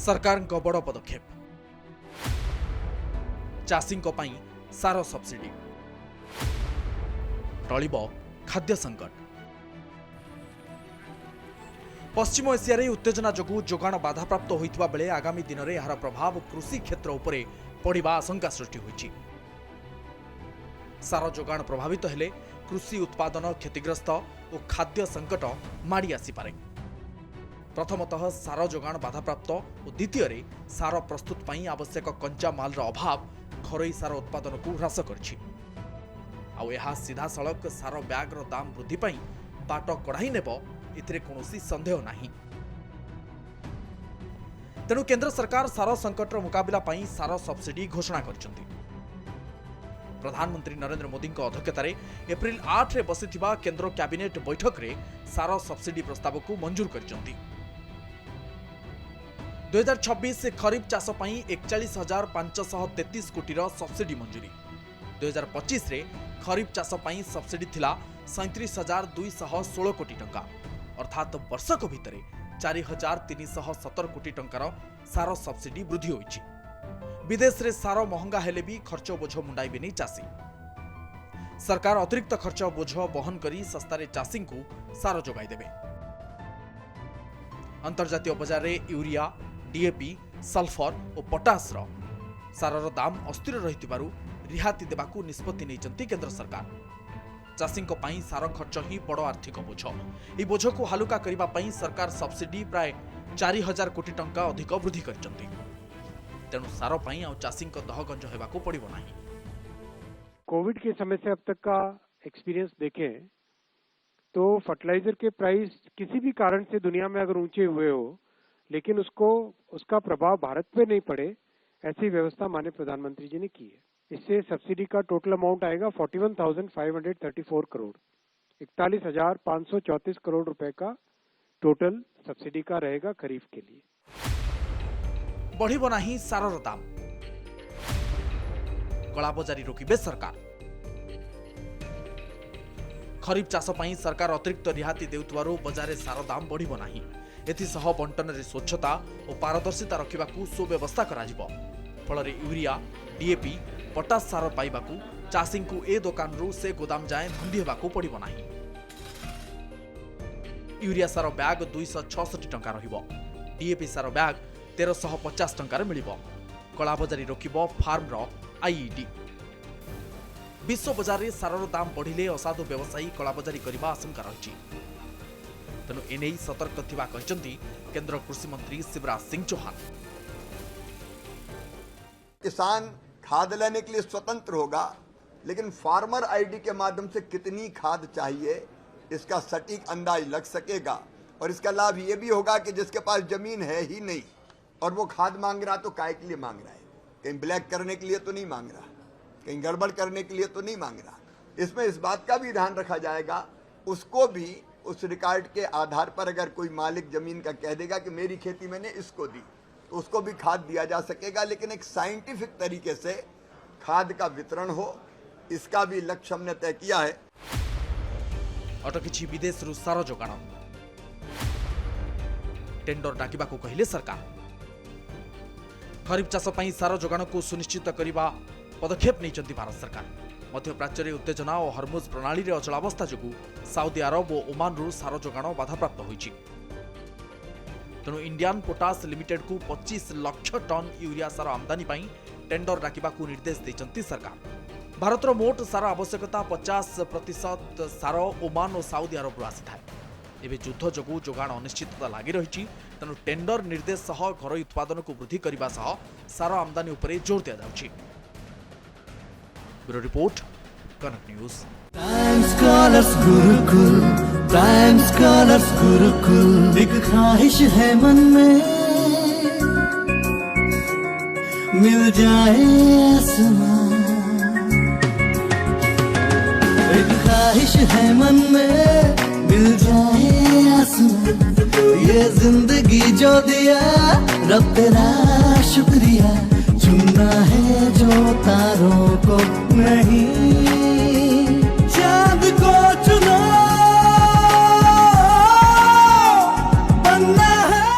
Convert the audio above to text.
सरकार बड़ पदक्षेप चाषी सार सब्सिडी टलिब खाद्य संकट। पश्चिम एशिया रे उत्तेजना जोगु जोगाण बाधाप्राप्त होइतबा बेले आगामी दिन में यार प्रभाव कृषि क्षेत्र उपरे पड़िबा आशंका सृष्टि होइछि। सार जोगाण प्रभावित हेले कृषि उत्पादन क्षतिग्रस्त और खाद्य संकट माड़ी आसीपारे। प्रथमतः सार जोगाण बाधाप्राप्त और द्वितीय सार प्रस्तुत पई आवश्यक कंचा माल अभाव घरोई सार उत्पादन को ह्रास करछि। आउ यह सीधा सड़क सार बैग दाम वृद्धि पई बाट कढ़ाई नेब इथिरे कोनोसी संदेह नाही। तेणु केंद्र सरकार सार संकटर मुकाबला पई सार सब्सिडी घोषणा करछन्ति। प्रधानमंत्री नरेंद्र मोदी अध्यक्षतार एप्रिल 8 रे बसिथिबा केंद्र कैबिनेट बैठक रे सार सब्सिडी प्रस्ताव को मंजूर करछन्ति। 2026 खरीफ चाष पई 41,533 कोटी सब्सिडी मंजूरी। 2025 रे खरीफ चाष पई सब्सिडी थिला 37,216 कोटी टंका, अर्थात वर्षक भितरे 4,317 कोटी टंकार सार सब्सिडी वृद्धि होइछि। विदेश रे सार महंगा हेले भी खर्च बोझ मुंडाइबे नहीं चाषी। सरकार अतिरिक्त खर्च बोझ बहन करी सस्तारे चाषी को सार जोगाई देबे। अंतर्जातीय बाजार रे यूरिया, डीएपी, सल्फर और पोटास सारर दाम अस्थिर रहितिबारु रिहाती देबाकू निष्पत्ति नेइचंती केंद्र सरकार। चाषी सार खर्च ही बड़ आर्थिक बोझ। यह बोझ को हालुका करबा पई सरकार सब्सिडी प्राय 4,000 कोटी टंका अधिक वृद्धि करचंती। तेणु सार पई आ चाषी दहगंज हेबाकू पड़िबो नाही। कोविड के समय से अब तक का एक्सपीरियंस देखें तो फर्टिलाइजर के प्राइस किसी भी कारण से दुनिया में अगर ऊंचे हुए हो लेकिन उसका प्रभाव भारत पे नहीं पड़े, ऐसी व्यवस्था माननीय प्रधानमंत्री जी ने की है। इससे सब्सिडी का टोटल अमाउंट आएगा 41,534 करोड़, 41,534 करोड़ रुपए का टोटल सब्सिडी का रहेगा खरीफ के लिए। बढ़िबो नाही सारर दाम, कलाबजारी रोकिबे सरकार। खरीफ चाष पई सरकार अतिरिक्त रिहाती देउतवारो बजारे सार दाम बढ़िबो नाही। एथिसह बंटन रे स्वच्छता और पारदर्शिता रखिबाकू सुव्यवस्था कराजिबो। फଳରେ यूरिया, डीएपी, पोटास सार पाइबाकू चाषी को ए दुकान रू से गोदाम जाए धंदी हेबाकू पड़िबो नाही। यूरिया सार बैग 266 टंका रहिबो। डीएपी सार बैग 1,350 टंकार मिलिबो। कलाबजारी रोकिबो फार्म रो आईईडी। विश्व बाजार रे सारर दाम बढ़िले असाधु व्यवसायी कलाबजारी करबा आशंका रहिछि। तेणु एने सतर्क थिबा कहचंती केंद्र कृषि मंत्री शिवराज सिंह चौहान। किसान खाद लेने के लिए स्वतंत्र होगा, लेकिन फार्मर आईडी के माध्यम से कितनी खाद चाहिए इसका सटीक अंदाज लग सकेगा। और इसका लाभ ये भी होगा कि जिसके पास जमीन है ही नहीं और वो खाद मांग रहा तो काय के लिए मांग रहा है, कहीं ब्लैक करने के लिए तो नहीं मांग रहा, कहीं गड़बड़ करने के लिए तो नहीं मांग रहा। इसमें इस बात का भी ध्यान रखा जाएगा, उसको भी उस रिकॉर्ड के आधार पर अगर कोई मालिक जमीन का कह देगा कि मेरी खेती मैंने इसको दी तो उसको भी खाद दिया जा सकेगा, लेकिन एक साइंटिफिक तरीके से खाद का वितरण हो, इसका भी लक्ष्य हमने तय किया है। अटकिछि विदेश रु सार जोगाण, टेंडर डाकिबा को कहिले सरकार। खरीफ चाष पई सार जोगाण को सुनिश्चित करबा पदक्षेप नैचंती भारत सरकार। मध्यप्राच्य उत्तेजना और हरमुज प्रणाली रे अचलावस्था जोगु साउदी अरब और ओमान रु सार जोगाण बाधाप्राप्त होइछि। तेणु इंडियन पोटास लिमिटेड को 25 लाख टन यूरिया सार आमदानी पई टेंडर डाकिबा को निर्देश दैचंती सरकार। भारतर मोट सार आवश्यकता 50% सार ओमान और साउदी अरब रु आसी थाए। एबे युद्ध जोगु जोगाण अनिश्चितता लागि रहिछि। तेणु टेंडर निर्देश सह घरोई उत्पादन को वृद्धि करबा सह सार आमदानी उपरे जोर दिया जाउछि। ब्यूरो रिपोर्ट, कनक न्यूज। प्राइम स्कॉलर्स गुरुकुल, एक ख्वाहिश है मन में मिल जाए आसमान। एक ख्वाहिश है मन में मिल जाए आसमान। ये जिंदगी जो दिया रब तेरा शुक्रिया, चुनना है जो तारों को नहीं